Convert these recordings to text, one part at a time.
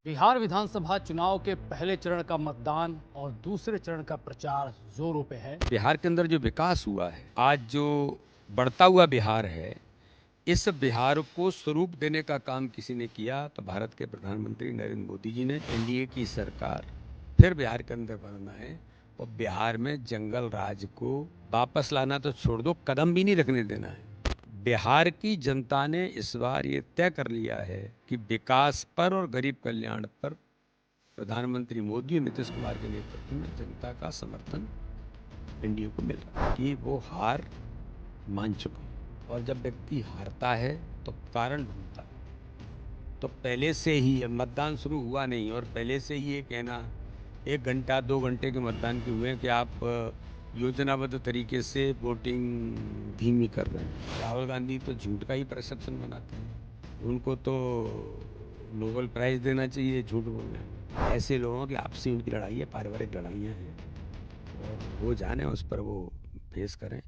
बिहार विधानसभा चुनाव के पहले चरण का मतदान और दूसरे चरण का प्रचार जोरों पे है। बिहार के अंदर जो विकास हुआ है, आज जो बढ़ता हुआ बिहार है, इस बिहार को स्वरूप देने का काम किसी ने किया तो भारत के प्रधानमंत्री नरेंद्र मोदी जी ने। एनडीए की सरकार फिर बिहार के अंदर बनना है और बिहार में जंगल राज को वापस लाना तो छोड़ दो, कदम भी नहीं रखने देना है। बिहार की जनता ने इस बार ये तय कर लिया है कि विकास पर और गरीब कल्याण पर प्रधानमंत्री मोदी और नीतीश कुमार के नेतृत्व में जनता का समर्थन एनडीए को मिल रहा है कि वो हार मान चुके हैं। और जब व्यक्ति हारता है तो कारण ढूंढता है। तो पहले से ही मतदान शुरू हुआ नहीं और पहले से ही ये कहना 1 घंटा 2 घंटे के मतदान के हुए कि आप योजनाबद्ध तरीके से वोटिंग धीमी कर रहे हैं। राहुल गांधी तो झूठ का ही परसेप्शन बनाते हैं। उनको तो नोबेल प्राइज देना चाहिए झूठ बोलने में। ऐसे लोगों की आपसी उनकी लड़ाई है, पारिवारिक लड़ाइयाँ हैं और वो जाने उस पर वो फेस करें।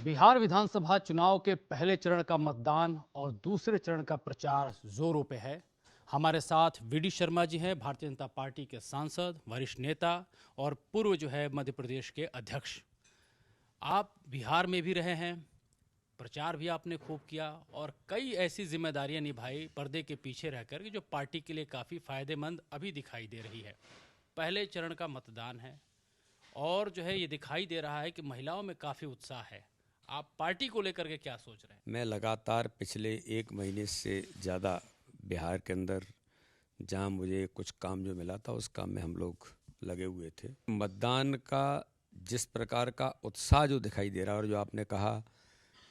बिहार विधानसभा चुनाव के पहले चरण का मतदान और दूसरे चरण का प्रचार जोरों पे है। हमारे साथ वीडी शर्मा जी हैं, भारतीय जनता पार्टी के सांसद, वरिष्ठ नेता और पूर्व मध्य प्रदेश के अध्यक्ष। आप बिहार में भी रहे हैं, प्रचार भी आपने खूब किया और कई ऐसी जिम्मेदारियां निभाई पर्दे के पीछे रहकर कि जो पार्टी के लिए काफ़ी फायदेमंद अभी दिखाई दे रही है। पहले चरण का मतदान है और ये दिखाई दे रहा है कि महिलाओं में काफ़ी उत्साह है। आप पार्टी को लेकर के क्या सोच रहे हैं? मैं लगातार पिछले 1 महीने से ज़्यादा बिहार के अंदर जहाँ मुझे कुछ काम जो मिला था उस काम में हम लोग लगे हुए थे। मतदान का जिस प्रकार का उत्साह जो दिखाई दे रहा है और जो आपने कहा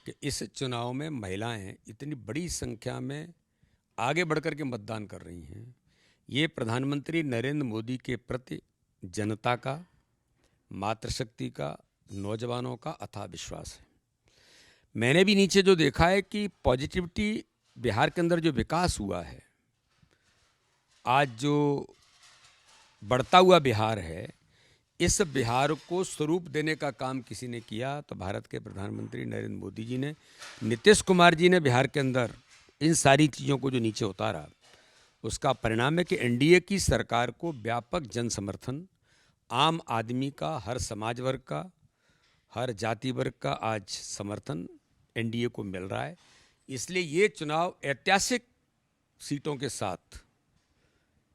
कि इस चुनाव में महिलाएं इतनी बड़ी संख्या में आगे बढ़कर के मतदान कर रही हैं, ये प्रधानमंत्री नरेंद्र मोदी के प्रति जनता का, मातृशक्ति का, नौजवानों का अथाह विश्वास है। मैंने भी नीचे जो देखा है कि पॉजिटिविटी बिहार के अंदर जो विकास हुआ है, आज जो बढ़ता हुआ बिहार है, इस बिहार को स्वरूप देने का काम किसी ने किया तो भारत के प्रधानमंत्री नरेंद्र मोदी जी ने। नीतीश कुमार जी ने बिहार के अंदर इन सारी चीज़ों को जो नीचे उतारा, उसका परिणाम है कि एनडीए की सरकार को व्यापक जन समर्थन, आम आदमी का, हर समाज वर्ग का, हर जाति वर्ग का आज समर्थन एनडीए को मिल रहा है। इसलिए ये चुनाव ऐतिहासिक सीटों के साथ,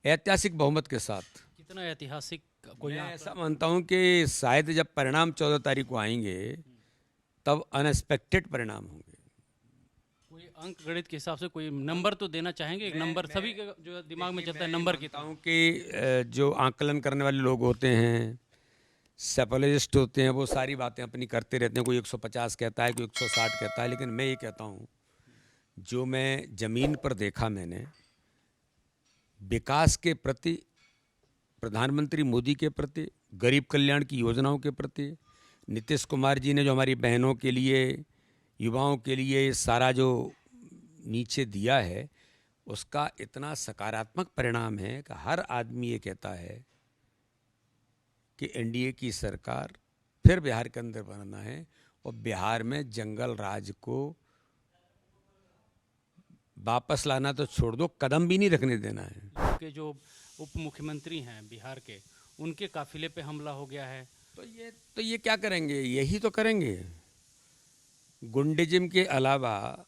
ऐतिहासिक बहुमत के साथ। कितना ऐतिहासिक? कोई मैं ऐसा मानता हूं कि शायद जब परिणाम 14 तारीख को आएंगे तब अनएक्सपेक्टेड परिणाम होंगे। कोई अंक गणित के हिसाब से कोई नंबर तो देना चाहेंगे? एक नंबर सभी के जो दिमाग में चलता है, नंबर की मानता हूं कि जो आकलन करने वाले लोग होते हैं, सेपोलॉजिस्ट होते हैं, वो सारी बातें अपनी करते रहते हैं। कोई 150 कहता है, कोई 160 कहता है, लेकिन मैं ये कहता हूँ जो मैं ज़मीन पर देखा मैंने, विकास के प्रति, प्रधानमंत्री मोदी के प्रति, गरीब कल्याण की योजनाओं के प्रति, नीतीश कुमार जी ने जो हमारी बहनों के लिए, युवाओं के लिए सारा जो नीचे दिया है, उसका इतना सकारात्मक परिणाम है कि हर आदमी ये कहता है कि एनडीए की सरकार फिर बिहार के अंदर बनना है और बिहार में जंगल राज को वापस लाना तो छोड़ दो, कदम भी नहीं रखने देना है। के जो उप मुख्यमंत्री हैं बिहार के, उनके काफिले पे हमला हो गया है। तो ये क्या करेंगे? यही तो करेंगे। गुंडिज्म के अलावा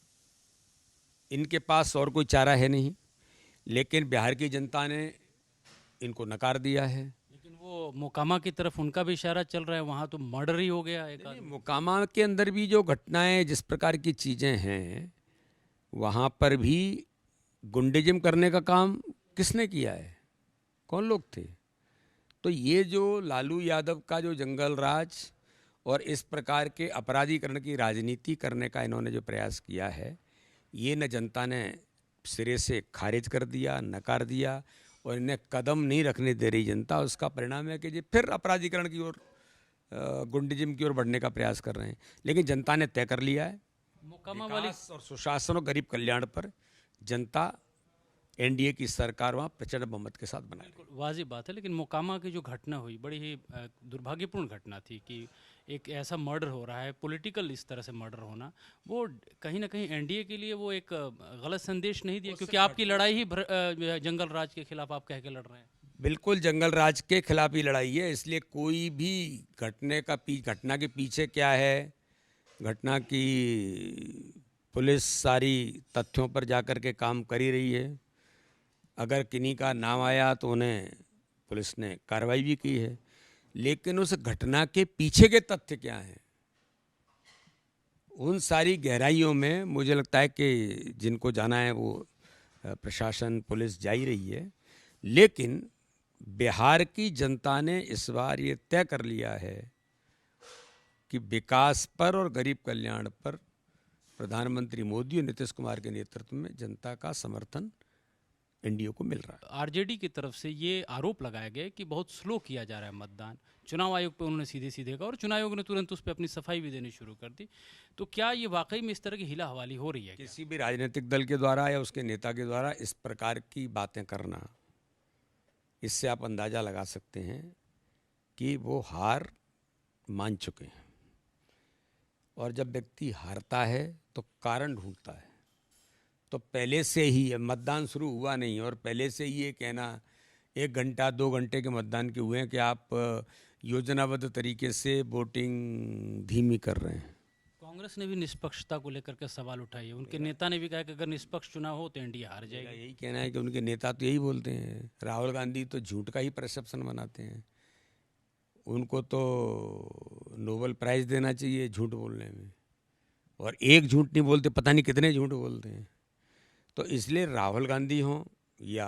इनके पास और कोई चारा है नहीं, लेकिन बिहार की जनता ने इनको नकार दिया है। लेकिन वो मोकामा की तरफ उनका भी इशारा चल रहा है, वहाँ तो मर्डर ही हो गया एक आदमी। मोकामा के अंदर भी जो घटनाएं, जिस प्रकार की चीज़ें हैं, वहाँ पर भी गुंडिज्म करने का काम किसने किया है? कौन लोग थे? तो ये जो लालू यादव का जो जंगल राज और इस प्रकार के अपराधीकरण की राजनीति करने का इन्होंने जो प्रयास किया है, ये न जनता ने सिरे से खारिज कर दिया, नकार दिया और इन्हें कदम नहीं रखने दे रही जनता। उसका परिणाम है कि ये फिर अपराधीकरण की ओर, गुंडिज्म की ओर बढ़ने का प्रयास कर रहे हैं। लेकिन जनता ने तय कर लिया है, मोकामा वाली विकास और सुशासन और गरीब कल्याण पर जनता एनडीए की सरकार वहाँ प्रचंड बहुमत के साथ बनाई। वाजिब बात है, लेकिन मोकामा की जो घटना हुई बड़ी ही दुर्भाग्यपूर्ण घटना थी कि एक ऐसा मर्डर हो रहा है, पॉलिटिकल इस तरह से मर्डर होना, वो कहीं ना कहीं एनडीए के लिए वो एक गलत संदेश नहीं दिया, क्योंकि आपकी लड़ाई ही जंगल राज के खिलाफ आप कह के लड़ रहे हैं। बिल्कुल जंगल राज के खिलाफ ही लड़ाई है, इसलिए कोई भी घटना के पीछे क्या है, घटना की पुलिस सारी तथ्यों पर जाकर के काम कर ही रही है। अगर किन्हीं का नाम आया तो उन्हें पुलिस ने कार्रवाई भी की है, लेकिन उस घटना के पीछे के तथ्य क्या हैं, उन सारी गहराइयों में मुझे लगता है कि जिनको जाना है वो प्रशासन पुलिस जा ही रही है। लेकिन बिहार की जनता ने इस बार ये तय कर लिया है कि विकास पर और गरीब कल्याण पर प्रधानमंत्री मोदी और नीतीश कुमार के नेतृत्व में जनता का समर्थन एनडीए को मिल रहा है। आरजेडी की तरफ से ये आरोप लगाया गया कि बहुत स्लो किया जा रहा है मतदान। चुनाव आयोग पे उन्होंने सीधे सीधे कहा और चुनाव आयोग ने तुरंत उस पर अपनी सफाई भी देनी शुरू कर दी। तो क्या ये वाकई में इस तरह की हिला हवाली हो रही है? किसी भी राजनीतिक दल के द्वारा या उसके नेता के द्वारा इस प्रकार की बातें करना, इससे आप अंदाज़ा लगा सकते हैं कि वो हार मान चुके हैं। और जब व्यक्ति हारता है तो कारण ढूंढता है। तो पहले से ही मतदान शुरू हुआ नहीं और पहले से ही ये कहना 1 घंटा 2 घंटे के मतदान के हुए हैं कि आप योजनाबद्ध तरीके से वोटिंग धीमी कर रहे हैं। कांग्रेस ने भी निष्पक्षता को लेकर के सवाल उठाए, उनके नेता ने भी कहा कि अगर निष्पक्ष चुनाव हो तो एनडीए हार जाएगी। यही कहना है कि उनके नेता तो यही बोलते हैं। राहुल गांधी तो झूठ का ही परसेप्शन बनाते हैं, उनको तो नोबेल प्राइज़ देना चाहिए झूठ बोलने में, और एक झूठ नहीं बोलते, पता नहीं कितने झूठ बोलते हैं। तो इसलिए राहुल गांधी हों या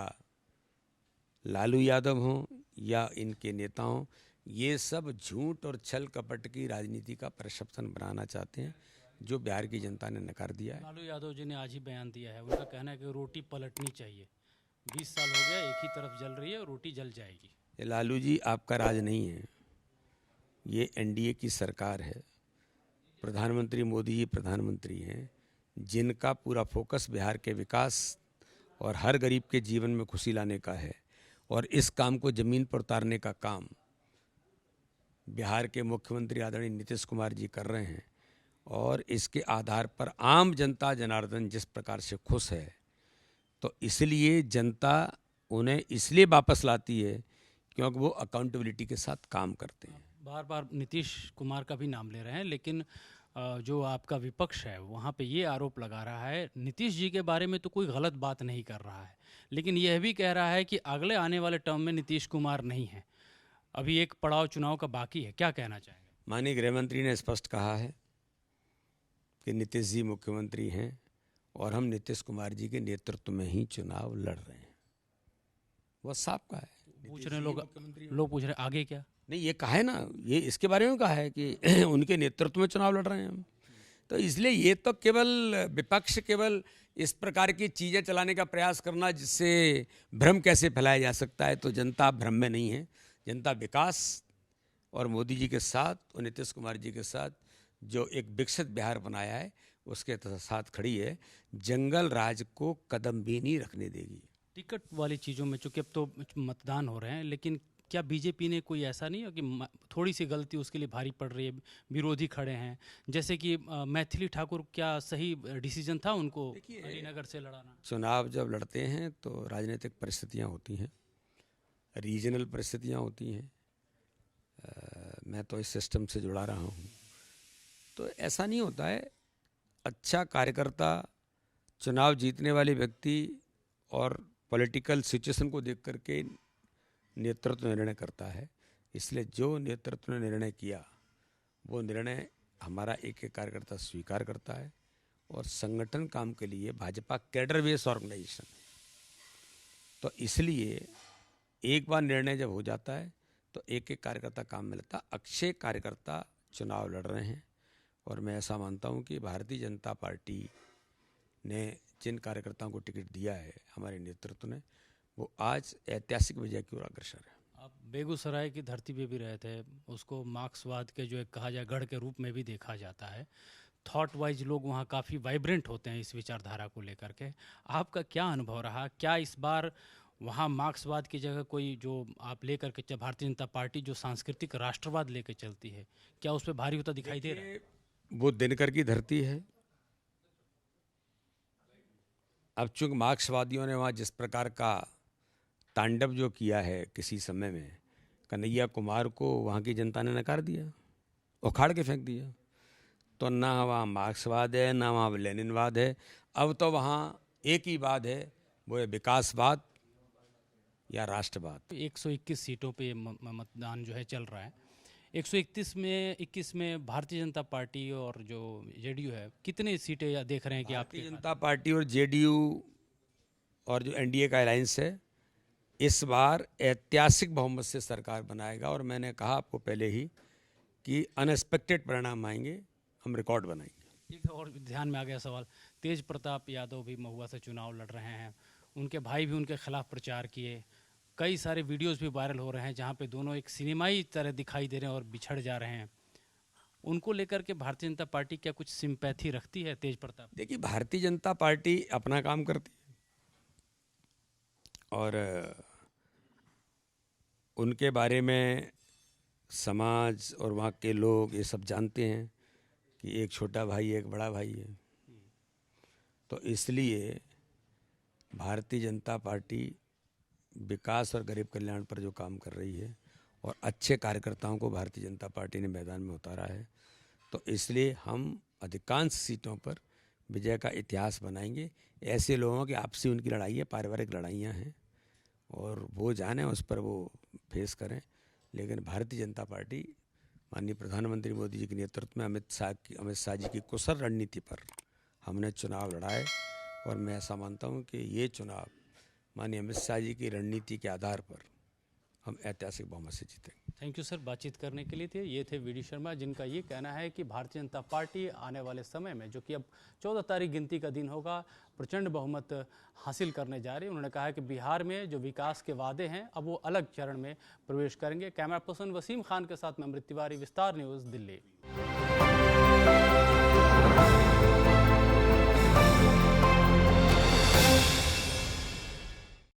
लालू यादव हों या इनके नेता हों, ये सब झूठ और छल कपट की राजनीति का परसेप्शन बनाना चाहते हैं, जो बिहार की जनता ने नकार दिया है। लालू यादव जी ने आज ही बयान दिया है, उनका कहना है कि रोटी पलटनी चाहिए। 20 साल हो गया एक ही तरफ जल रही है और रोटी जल जाएगी। ये लालू जी आपका राज नहीं है, ये एनडीए की सरकार है। प्रधानमंत्री मोदी जी प्रधानमंत्री हैं, जिनका पूरा फोकस बिहार के विकास और हर गरीब के जीवन में खुशी लाने का है, और इस काम को ज़मीन पर उतारने का काम बिहार के मुख्यमंत्री आदरणीय नीतीश कुमार जी कर रहे हैं। और इसके आधार पर आम जनता जनार्दन जिस प्रकार से खुश है, तो इसलिए जनता उन्हें इसलिए वापस लाती है क्योंकि वो अकाउंटेबिलिटी के साथ काम करते हैं। बार बार नीतीश कुमार का भी नाम ले रहे हैं, लेकिन जो आपका विपक्ष है वहाँ पे ये आरोप लगा रहा है नीतीश जी के बारे में तो कोई गलत बात नहीं कर रहा है, लेकिन यह भी कह रहा है कि अगले आने वाले टर्म में नीतीश कुमार नहीं है। अभी एक पड़ाव चुनाव का बाकी है, क्या कहना चाहेंगे? माननीय गृह मंत्री ने स्पष्ट कहा है कि नीतीश जी मुख्यमंत्री हैं और हम नीतीश कुमार जी के नेतृत्व में ही चुनाव लड़ रहे हैं। वो साफ कहा है। पूछ रहे लोग पूछ रहे आगे क्या? नहीं, ये कहा है ना, ये इसके बारे में कहा है कि उनके नेतृत्व में चुनाव लड़ रहे हैं हम। तो इसलिए ये तो केवल विपक्ष केवल इस प्रकार की चीज़ें चलाने का प्रयास करना जिससे भ्रम कैसे फैलाया जा सकता है, तो जनता भ्रम में नहीं है। जनता विकास और मोदी जी के साथ और नीतीश कुमार जी के साथ जो एक विकसित बिहार बनाया है उसके साथ खड़ी है। जंगल राज को कदम भी नहीं रखने देगी। टिकट वाली चीज़ों में चूँकि अब तो मतदान हो रहे हैं, लेकिन क्या बीजेपी ने कोई ऐसा नहीं है कि थोड़ी सी गलती उसके लिए भारी पड़ रही है, विरोधी खड़े हैं, जैसे कि मैथिली ठाकुर, क्या सही डिसीजन था उनको अलीनगर से लड़ाना? चुनाव जब लड़ते हैं तो राजनीतिक परिस्थितियाँ होती हैं, रीजनल परिस्थितियाँ होती हैं। मैं तो इस सिस्टम से जुड़ा रहा हूँ, तो ऐसा नहीं होता है। अच्छा कार्यकर्ता, चुनाव जीतने वाले व्यक्ति और पॉलिटिकल सिचुएशन को देख करके नेतृत्व निर्णय करता है। इसलिए जो नेतृत्व ने निर्णय किया वो निर्णय हमारा एक एक कार्यकर्ता स्वीकार करता है, और संगठन काम के लिए भाजपा कैडर बेस ऑर्गेनाइजेशन है। तो इसलिए एक बार निर्णय जब हो जाता है तो एक एक कार्यकर्ता काम में लेता। अक्षय कार्यकर्ता चुनाव लड़ रहे हैं, और मैं ऐसा मानता हूं कि भारतीय जनता पार्टी ने जिन कार्यकर्ताओं को टिकट दिया है हमारे नेतृत्व ने, वो आज ऐतिहासिक विजय की ओर अग्रसर है। आप बेगूसराय की धरती पे भी रहे थे, उसको मार्क्सवाद के जो एक कहा जाए गढ़ के रूप में भी देखा जाता है। थॉट वाइज लोग वहाँ काफ़ी वाइब्रेंट होते हैं इस विचारधारा को लेकर के। आपका क्या अनुभव रहा? क्या इस बार वहाँ मार्क्सवाद की जगह कोई जो आप लेकर के भारतीय जनता पार्टी जो सांस्कृतिक राष्ट्रवाद लेकर चलती है, क्या उस पर भारी होता दिखाई दे रहा है? वो दिनकर की धरती है। अब चूंकि मार्क्सवादियों ने वहाँ जिस प्रकार का तांडव जो किया है किसी समय में, कन्हैया कुमार को वहाँ की जनता ने नकार दिया, उखाड़ के फेंक दिया। तो ना वहाँ मार्क्सवाद है, ना वहाँ लेनिनवाद है। अब तो वहाँ एक ही बात है, वो है विकासवाद या राष्ट्रवाद। 121 सीटों पे मतदान जो है चल रहा है। 121 में भारतीय जनता पार्टी और जो जेडीयू है, कितनी सीटें देख रहे हैं कि आपके भारतीय जनता पार्टी और जेडीयू और जो एनडीए का अलायंस है, इस बार ऐतिहासिक बहुमत से सरकार बनाएगा। और मैंने कहा आपको पहले ही कि अनएक्सपेक्टेड परिणाम आएंगे, हम रिकॉर्ड बनाएंगे। एक और ध्यान में आ गया सवाल, तेज प्रताप यादव भी महुआ से चुनाव लड़ रहे हैं, उनके भाई भी उनके खिलाफ प्रचार किए, कई सारे वीडियोस भी वायरल हो रहे हैं जहां पे दोनों एक सिनेमाई तरह दिखाई दे रहे हैं और बिछड़ जा रहे हैं। उनको लेकर के भारतीय जनता पार्टी क्या कुछ सिंपैथी रखती है तेज प्रताप? देखिए, भारतीय जनता पार्टी अपना काम करती है और उनके बारे में समाज और वहाँ के लोग ये सब जानते हैं कि एक छोटा भाई एक बड़ा भाई है। तो इसलिए भारतीय जनता पार्टी विकास और गरीब कल्याण पर जो काम कर रही है और अच्छे कार्यकर्ताओं को भारतीय जनता पार्टी ने मैदान में उतारा है, तो इसलिए हम अधिकांश सीटों पर विजय का इतिहास बनाएंगे। ऐसे लोगों की आपसी उनकी लड़ाई है, पारिवारिक लड़ाइयाँ हैं और वो जाने उस पर वो फेस करें। लेकिन भारतीय जनता पार्टी माननीय प्रधानमंत्री मोदी जी के नेतृत्व में अमित शाह जी की कुशल रणनीति पर हमने चुनाव लड़ा है और मैं ऐसा मानता हूँ कि ये चुनाव माननीय अमित शाह जी की रणनीति के आधार पर हम ऐतिहासिक बहुमत से जीतेंगे। थैंक यू सर, बातचीत करने के लिए ये थे वीडी शर्मा, जिनका ये कहना है कि भारतीय जनता पार्टी आने वाले समय में, जो कि अब 14 तारीख गिनती का दिन होगा, प्रचंड बहुमत हासिल करने जा रही है। उन्होंने कहा है कि बिहार में जो विकास के वादे हैं अब वो अलग चरण में प्रवेश करेंगे। कैमरा पर्सन वसीम खान के साथ मैं अमृत तिवारी, विस्तार न्यूज़, दिल्ली।